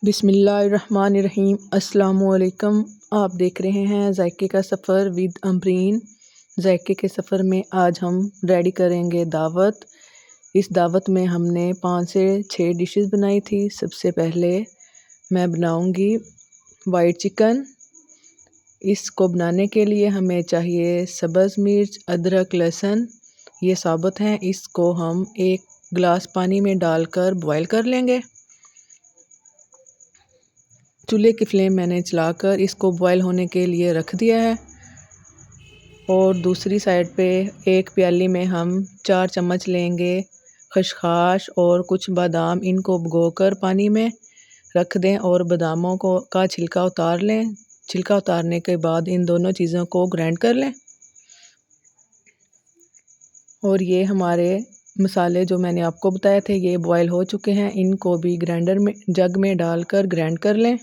बिस्मिल्लाहिर्रहमानिर्रहीम। अस्सलामुअलैकुम। आप देख रहे हैं ज़ायके का सफ़र विद अमरीन। ज़ायके के सफ़र में आज हम रेडी करेंगे दावत। इस दावत में हमने 5 से 6 डिशेस बनाई थी। सबसे पहले मैं बनाऊंगी वाइट चिकन। इसको बनाने के लिए हमें चाहिए सब्ज़ मिर्च, अदरक, लहसुन, ये साबुत हैं। इसको हम 1 गिलास पानी में डालकर बॉईल कर लेंगे। चूल्हे की फ्लेम मैंने चलाकर इसको बॉयल होने के लिए रख दिया है। और दूसरी साइड पे एक प्याली में हम 4 चम्मच लेंगे खसखस और कुछ बादाम। इनको भिगोकर पानी में रख दें और बादामों का छिलका उतार लें। छिलका उतारने के बाद इन दोनों चीज़ों को ग्राइंड कर लें। और ये हमारे मसाले जो मैंने आपको बताए थे ये बॉयल हो चुके हैं। इनको भी ग्राइंडर में जग में डालकर ग्राइंड कर लें।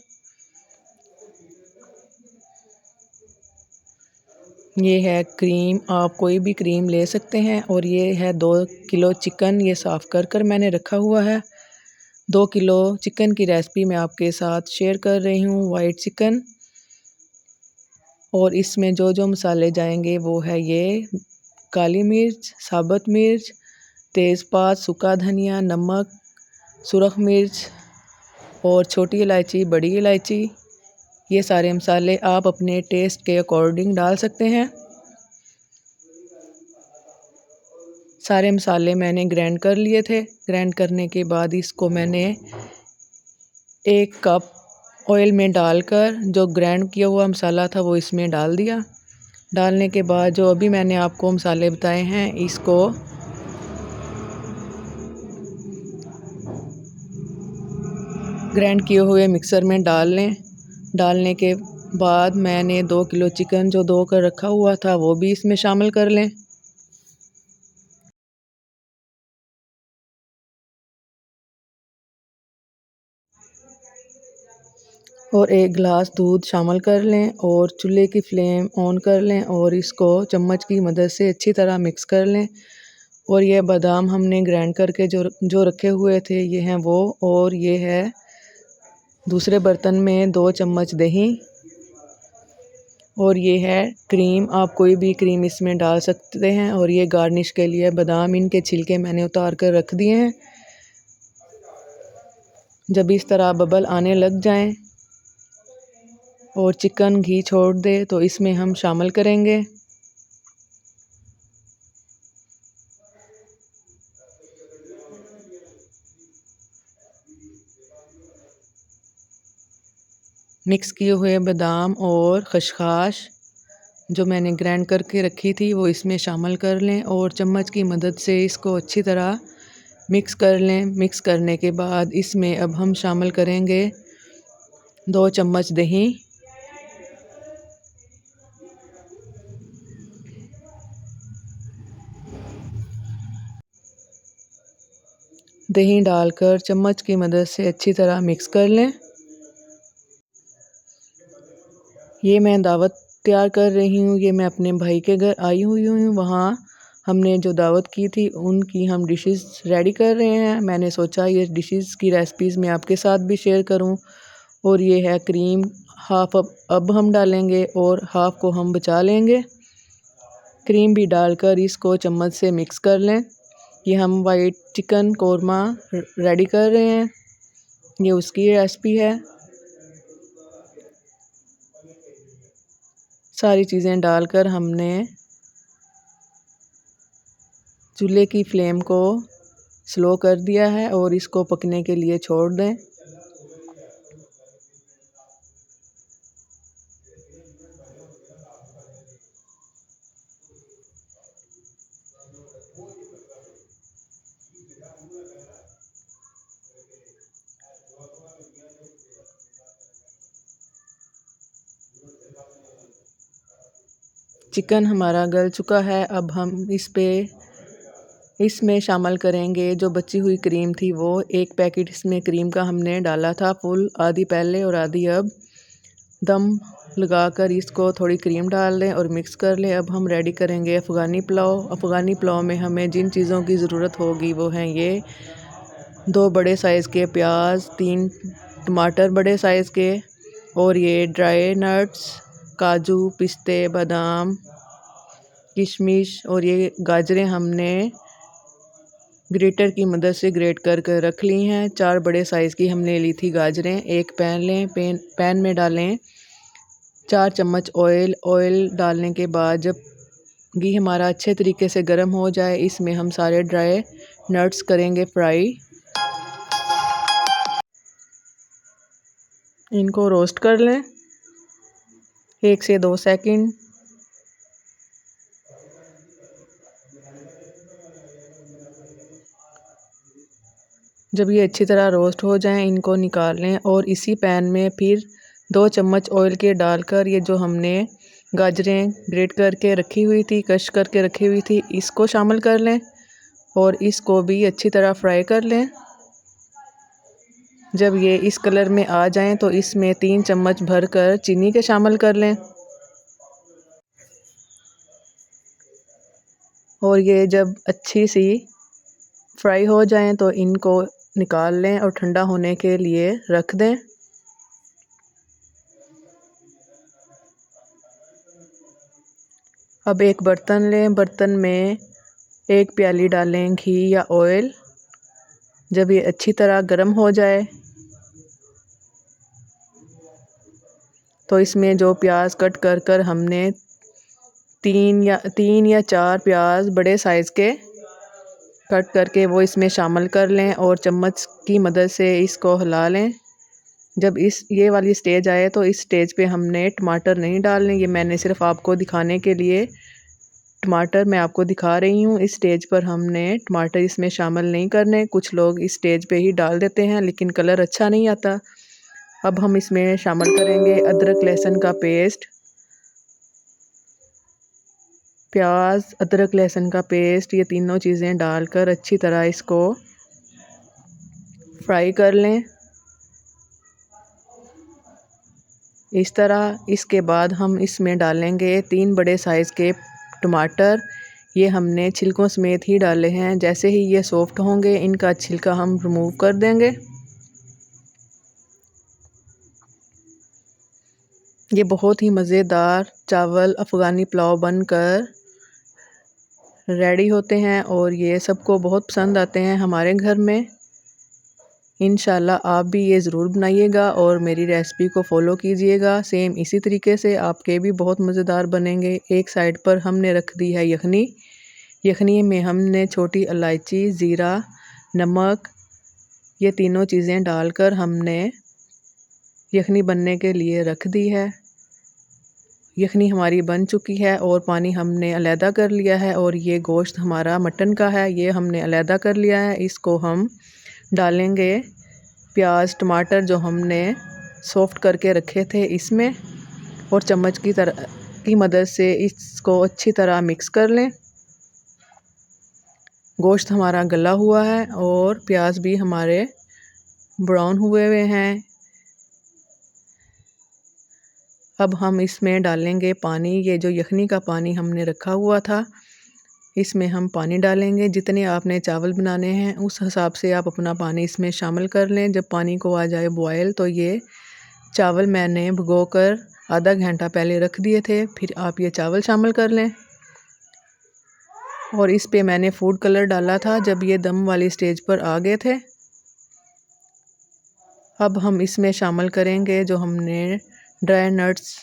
ये है क्रीम, आप कोई भी क्रीम ले सकते हैं। और ये है 2 किलो चिकन, ये साफ़ कर मैंने रखा हुआ है। 2 किलो चिकन की रेसिपी मैं आपके साथ शेयर कर रही हूँ, वाइट चिकन। और इसमें जो जो मसाले जाएंगे वो है ये काली मिर्च, साबुत मिर्च, तेज़पात, सूखा धनिया, नमक, सुरख मिर्च और छोटी इलायची, बड़ी इलायची। ये सारे मसाले आप अपने टेस्ट के अकॉर्डिंग डाल सकते हैं। सारे मसाले मैंने ग्राइंड कर लिए थे। ग्राइंड करने के बाद इसको मैंने 1 कप ऑयल में डालकर जो ग्राइंड किया हुआ मसाला था वो इसमें डाल दिया। डालने के बाद जो अभी मैंने आपको मसाले बताए हैं इसको ग्राइंड किए हुए मिक्सर में डाल लें। डालने के बाद मैंने 2 किलो चिकन जो धो कर रखा हुआ था वो भी इसमें शामिल कर लें। और 1 गिलास दूध शामिल कर लें और चूल्हे की फ्लेम ऑन कर लें और इसको चम्मच की मदद से अच्छी तरह मिक्स कर लें। और ये बादाम हमने ग्राइंड करके जो रखे हुए थे ये हैं वो। और ये है दूसरे बर्तन में 2 चम्मच दही। और ये है क्रीम, आप कोई भी क्रीम इसमें डाल सकते हैं। और ये गार्निश के लिए बादाम, इनके छिलके मैंने उतार कर रख दिए हैं। जब इस तरह बबल आने लग जाएं और चिकन घी छोड़ दे तो इसमें हम शामिल करेंगे मिक्स किए हुए बादाम और खसखस जो मैंने ग्राइंड करके रखी थी वो इसमें शामिल कर लें और चम्मच की मदद से इसको अच्छी तरह मिक्स कर लें। मिक्स करने के बाद इसमें अब हम शामिल करेंगे 2 चम्मच दही। दही डालकर चम्मच की मदद से अच्छी तरह मिक्स कर लें। ये मैं दावत तैयार कर रही हूँ, ये मैं अपने भाई के घर आई हुई हूँ। वहाँ हमने जो दावत की थी उनकी हम डिशेस रेडी कर रहे हैं। मैंने सोचा ये डिशेस की रेसिपीज़ मैं आपके साथ भी शेयर करूँ। और ये है क्रीम, हाफ अब हम डालेंगे और हाफ को हम बचा लेंगे। क्रीम भी डालकर इसको चम्मच से मिक्स कर लें। ये हम वाइट चिकन कोरमा रेडी कर रहे हैं, ये उसकी रेसिपी है। सारी चीज़ें डालकर हमने चूल्हे की फ्लेम को स्लो कर दिया है और इसको पकने के लिए छोड़ दें। चिकन हमारा गल चुका है। अब हम इसमें शामिल करेंगे जो बची हुई क्रीम थी वो। 1 पैकेट इसमें क्रीम का हमने डाला था फुल, आधी पहले और आधी अब। दम लगाकर इसको थोड़ी क्रीम डाल लें और मिक्स कर लें। अब हम रेडी करेंगे अफ़गानी पुलाव। अफ़गानी पुलाव में हमें जिन चीज़ों की ज़रूरत होगी वो हैं ये 2 बड़े साइज़ के प्याज, 3 टमाटर बड़े साइज़ के, और ये ड्राई नट्स, काजू, पिस्ते, बादाम, किशमिश और ये गाजरें हमने ग्रेटर की मदद से ग्रेट कर कर रख ली हैं। 4 बड़े साइज़ की हमने ली थी गाजरें। एक पैन लें, पैन में डालें 4 चम्मच ऑयल। ऑयल डालने के बाद जब घी हमारा अच्छे तरीके से गर्म हो जाए, इसमें हम सारे ड्राई नट्स करेंगे फ्राई। इनको रोस्ट कर लें 1 से 2 सेकंड। जब ये अच्छी तरह रोस्ट हो जाएं, इनको निकाल लें और इसी पैन में फिर 2 चम्मच ऑयल के डालकर ये जो हमने गाजरें ग्रेट करके रखी हुई थी, क्रश करके रखी हुई थी, इसको शामिल कर लें और इसको भी अच्छी तरह फ्राई कर लें। जब ये इस कलर में आ जाएं तो इसमें 3 चम्मच भरकर चीनी के शामिल कर लें और ये जब अच्छी सी फ्राई हो जाएं तो इनको निकाल लें और ठंडा होने के लिए रख दें। अब एक बर्तन लें, बर्तन में 1 प्याली डालें घी या ऑयल। जब ये अच्छी तरह गर्म हो जाए तो इसमें जो प्याज कट कर कर हमने 3 या 4 प्याज बड़े साइज़ के कट करके वो इसमें शामिल कर लें और चम्मच की मदद से इसको हिला लें। जब ये वाली स्टेज आए तो इस स्टेज पे हमने टमाटर नहीं डालने। ये मैंने सिर्फ आपको दिखाने के लिए टमाटर मैं आपको दिखा रही हूँ। इस स्टेज पर हमने टमाटर इसमें शामिल नहीं करने। कुछ लोग इस स्टेज पे ही डाल देते हैं लेकिन कलर अच्छा नहीं आता। अब हम इसमें शामिल करेंगे अदरक लहसुन का पेस्ट। प्याज, अदरक लहसुन का पेस्ट, ये तीनों चीज़ें डालकर अच्छी तरह इसको फ्राई कर लें इस तरह। इसके बाद हम इसमें डालेंगे 3 बड़े साइज़ के टमाटर। ये हमने छिलकों समेत ही डाले हैं। जैसे ही ये सॉफ्ट होंगे इनका छिलका हम रिमूव कर देंगे। ये बहुत ही मज़ेदार चावल अफ़गानी पुलाव बनकर रेडी होते हैं और ये सबको बहुत पसंद आते हैं हमारे घर में। इंशाल्लाह आप भी ये ज़रूर बनाइएगा और मेरी रेसिपी को फॉलो कीजिएगा। सेम इसी तरीके से आपके भी बहुत मज़ेदार बनेंगे। एक साइड पर हमने रख दी है यखनी। यखनी में हमने छोटी इलायची, ज़ीरा, नमक, ये तीनों चीज़ें डालकर हमने यखनी बनने के लिए रख दी है। यखनी हमारी बन चुकी है और पानी हमने अलहदा कर लिया है और ये गोश्त हमारा मटन का है, ये हमने अलहदा कर लिया है। इसको हम डालेंगे प्याज टमाटर जो हमने सॉफ्ट करके रखे थे इसमें और चम्मच की मदद से इसको अच्छी तरह मिक्स कर लें। गोश्त हमारा गला हुआ है और प्याज भी हमारे ब्राउन हुए हुए हैं। अब हम इसमें डालेंगे पानी। ये जो यखनी का पानी हमने रखा हुआ था इसमें हम पानी डालेंगे। जितने आपने चावल बनाने हैं उस हिसाब से आप अपना पानी इसमें शामिल कर लें। जब पानी को आ जाए बॉयल तो ये चावल मैंने भिगोकर आधा घंटा पहले रख दिए थे, फिर आप ये चावल शामिल कर लें। और इस पे मैंने फूड कलर डाला था जब ये दम वाली स्टेज पर आ गए थे। अब हम इसमें शामिल करेंगे जो हमने ड्राई नट्स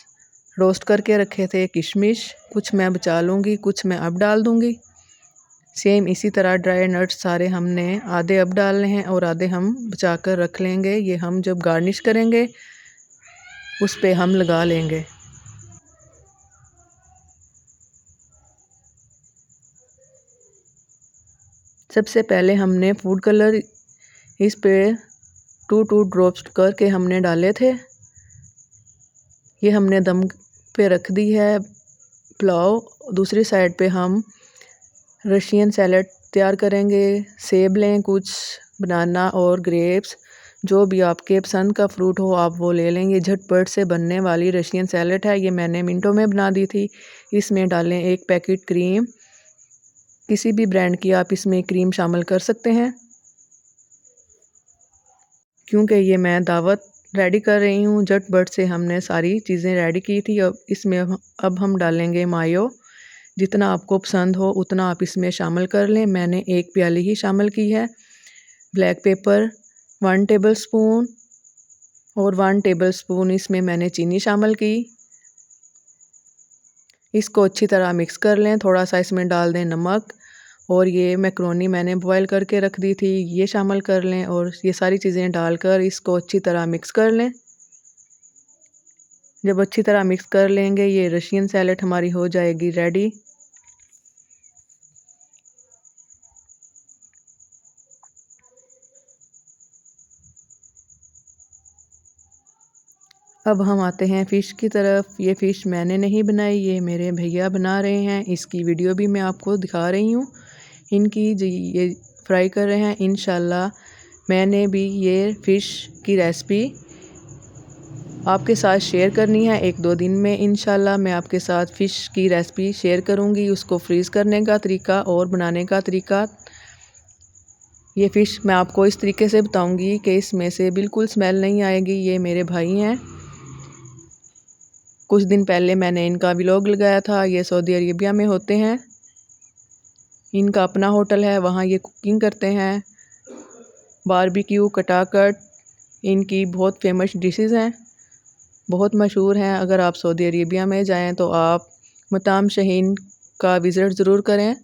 रोस्ट करके रखे थे, किशमिश। कुछ मैं बचा लूँगी, कुछ मैं अब डाल दूँगी। सेम इसी तरह ड्राई नट्स सारे हमने आधे अब डालने हैं और आधे हम बचा कर रख लेंगे। ये हम जब गार्निश करेंगे उस पे हम लगा लेंगे। सबसे पहले हमने फूड कलर इस पे 2 ड्रॉप्स करके हमने डाले थे। ये हमने दम पे रख दी है पुलाव। दूसरी साइड पे हम रशियन सैलड तैयार करेंगे। सेब लें कुछ, बनाना और ग्रेप्स, जो भी आपके पसंद का फ्रूट हो आप वो ले लेंगे। झटपट से बनने वाली रशियन सैलड है, ये मैंने मिनटों में बना दी थी। इसमें डालें 1 पैकेट क्रीम। किसी भी ब्रांड की आप इसमें क्रीम शामिल कर सकते हैं। क्योंकि ये मैं दावत रेडी कर रही हूँ। झटपट से हमने सारी चीज़ें रेडी की थी। अब हम डालेंगे मायो। जितना आपको पसंद हो उतना आप इसमें शामिल कर लें। मैंने 1 प्याली ही शामिल की है। ब्लैक पेपर 1 टेबलस्पून और 1 टेबलस्पून इसमें मैंने चीनी शामिल की। इसको अच्छी तरह मिक्स कर लें। थोड़ा सा इसमें डाल दें नमक और ये मैक्रोनी मैंने बॉईल करके रख दी थी, ये शामिल कर लें और ये सारी चीज़ें डालकर इसको अच्छी तरह मिक्स कर लें। जब अच्छी तरह मिक्स कर लेंगे ये रशियन सैलेड हमारी हो जाएगी रेडी। अब हम आते हैं फ़िश की तरफ। ये फ़िश मैंने नहीं बनाई, ये मेरे भैया बना रहे हैं। इसकी वीडियो भी मैं आपको दिखा रही हूँ। इनकी जो ये फ्राई कर रहे हैं, इंशाल्लाह मैंने भी ये फ़िश की रेसिपी आपके साथ शेयर करनी है। 1-2 दिन में इंशाल्लाह मैं आपके साथ फ़िश की रेसिपी शेयर करूँगी, उसको फ्रीज़ करने का तरीका और बनाने का तरीका। ये फ़िश मैं आपको इस तरीके से बताऊँगी कि इसमें से बिल्कुल स्मेल नहीं आएगी। ये मेरे भाई हैं, कुछ दिन पहले मैंने इनका व्लॉग लगाया था। ये सऊदी अरेबिया में होते हैं, इनका अपना होटल है, वहाँ ये कुकिंग करते हैं। बारबेक्यू, कटाकट इनकी बहुत फेमस डिशेज़ हैं, बहुत मशहूर हैं। अगर आप सऊदी अरेबिया में जाएं तो आप मताम शहीन का विज़िट ज़रूर करें,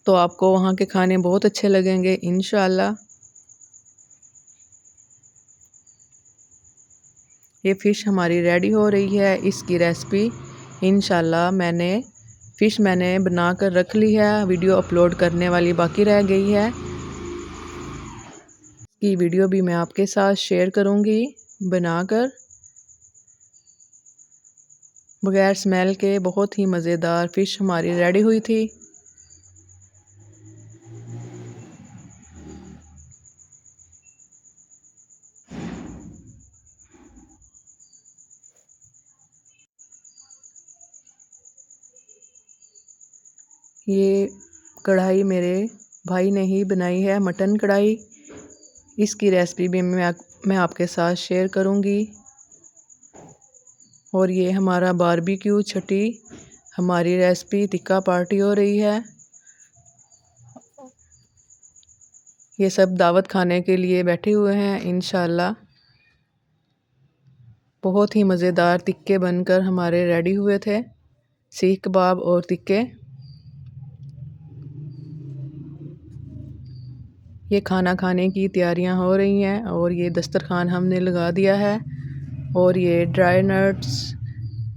तो आपको वहाँ के खाने बहुत अच्छे लगेंगे इंशाअल्लाह। ये फ़िश हमारी रेडी हो रही है। इसकी रेसिपी इंशाअल्लाह फ़िश मैंने बना कर रख ली है, वीडियो अपलोड करने वाली बाकी रह गई है। की वीडियो भी मैं आपके साथ शेयर करूँगी बनाकर। बगैर स्मेल के बहुत ही मज़ेदार फ़िश हमारी रेडी हुई थी। ये कढ़ाई मेरे भाई ने ही बनाई है, मटन कढ़ाई। इसकी रेसिपी भी मैं आपके साथ शेयर करूँगी। और ये हमारा बारबेक्यू छठी हमारी रेसिपी टिक्का पार्टी हो रही है। ये सब दावत खाने के लिए बैठे हुए हैं इंशाअल्लाह। बहुत ही मज़ेदार टिक्के बनकर हमारे रेडी हुए थे, सीख कबाब और टिक्के। ये खाना खाने की तैयारियां हो रही हैं और ये दस्तरखान हमने लगा दिया है। और ये ड्राई नट्स,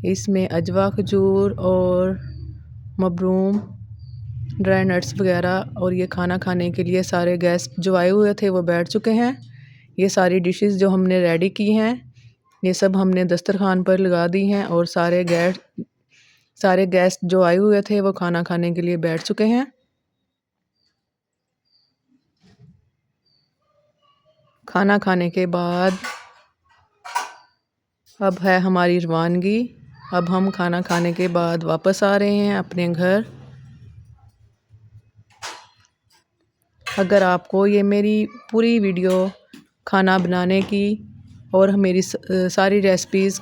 इसमें अजवा, खजूर और मबरूम ड्राई नट्स वगैरह। और ये खाना खाने के लिए सारे गेस्ट जो आए हुए थे वो बैठ चुके हैं। ये सारी डिशेस जो हमने रेडी की हैं ये सब हमने दस्तरखान पर लगा दी हैं और सारे गेस्ट जो आए हुए थे वो खाना खाने के लिए बैठ चुके हैं। खाना खाने के बाद अब है हमारी रवानगी। अब हम खाना खाने के बाद वापस आ रहे हैं अपने घर। अगर आपको ये मेरी पूरी वीडियो खाना बनाने की और मेरी सारी रेसिपीज़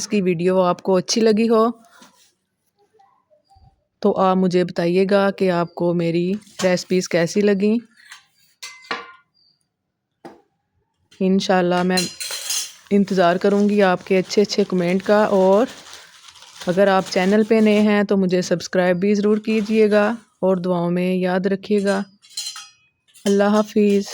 की वीडियो आपको अच्छी लगी हो तो आप मुझे बताइएगा कि आपको मेरी रेसिपीज़ कैसी लगी। इंशाल्लाह मैं इंतज़ार करूँगी आपके अच्छे कमेंट का। और अगर आप चैनल पे नए हैं तो मुझे सब्सक्राइब भी ज़रूर कीजिएगा और दुआओं में याद रखिएगा। अल्लाह हाफिज़।